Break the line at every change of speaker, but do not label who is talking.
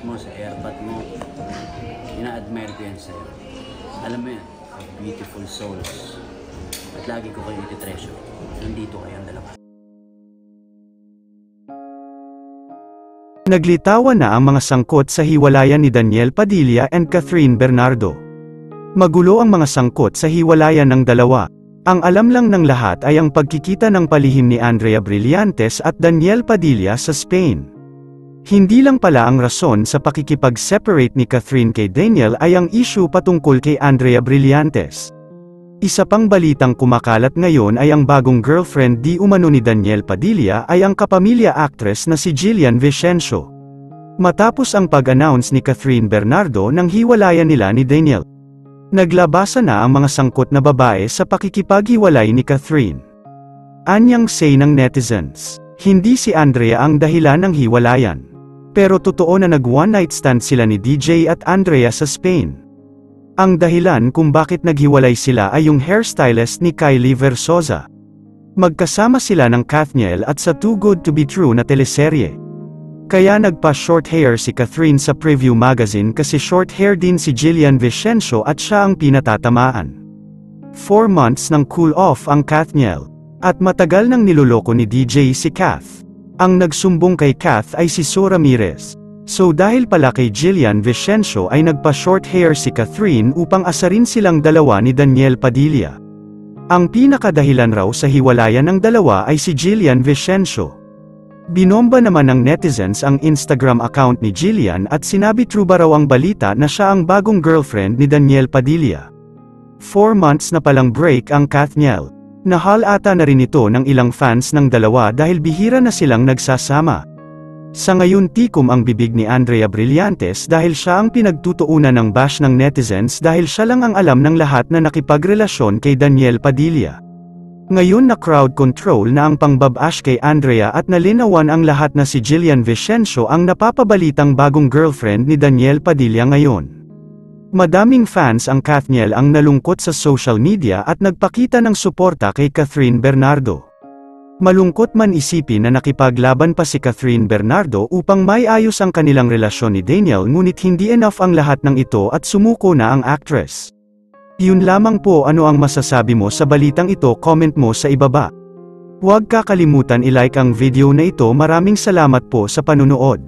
mo, sa airpot mo. Ina-admire ko yan sa'yo. Alam mo yan, beautiful souls. At lagi ko kayo iti-treasure. Nandito kayong dalawa.
Naglitawan na ang mga sangkot sa hiwalayan ni Daniel Padilla and Catherine Bernardo. Magulo ang mga sangkot sa hiwalayan ng dalawa. Ang alam lang ng lahat ay ang pagkikita ng palihim ni Andrea Brillantes at Daniel Padilla sa Spain. Hindi lang pala ang rason sa pakikipag-separate ni Catherine kay Daniel ay ang issue patungkol kay Andrea Brillantes. Isa pang balitang kumakalat ngayon ay ang bagong girlfriend di umano ni Daniel Padilla ay ang kapamilya actress na si Jillian Vicencio. Matapos ang pag-announce ni Catherine Bernardo ng hiwalayan nila ni Daniel, naglabasa na ang mga sangkot na babae sa pakikipaghiwalay ni Catherine. Anyang say ng netizens, hindi si Andrea ang dahilan ng hiwalayan. Pero totoo na nag-one night stand sila ni DJ at Andrea sa Spain. Ang dahilan kung bakit naghiwalay sila ay yung hairstylist ni Kylie Versosa. Magkasama sila ng Kathniel at sa Too Good to Be True na teleserye. Kaya nagpa-short hair si Catherine sa preview magazine kasi short hair din si Jillian Vicencio at siya ang pinatatamaan. 4 months ng cool off ang Kathniel. At matagal nang niloloko ni DJ si Kath. Ang nagsumbong kay Kath ay si So Ramirez. So dahil pala kay Jillian Vicencio ay nagpa-short hair si Catherine upang asarin silang dalawa ni Daniel Padilla. Ang pinakadahilan raw sa hiwalayan ng dalawa ay si Jillian Vicencio. Binomba naman ng netizens ang Instagram account ni Jillian at sinabi true ba raw ang balita na siya ang bagong girlfriend ni Daniel Padilla. 4 months na palang break ang Kathniel. Nahal ata na rin ito ng ilang fans ng dalawa dahil bihira na silang nagsasama. Sa ngayon tikom ang bibig ni Andrea Brillantes dahil siya ang pinagtutuunan ng bash ng netizens dahil siya lang ang alam ng lahat na nakipagrelasyon kay Daniel Padilla. Ngayon na crowd control na ang pangbabash kay Andrea at nalinawan ang lahat na si Jillian Vicencio ang napapabalitang bagong girlfriend ni Daniel Padilla ngayon. Madaming fans ang Kathniel ang nalungkot sa social media at nagpakita ng suporta kay Catherine Bernardo. Malungkot man isipin na nakipaglaban pa si Catherine Bernardo upang maiayos ang kanilang relasyon ni Daniel ngunit hindi enough ang lahat ng ito at sumuko na ang actress. Yun lamang po, ano ang masasabi mo sa balitang ito, comment mo sa ibaba. Huwag kakalimutan i-like ang video na ito. Maraming salamat po sa panunood.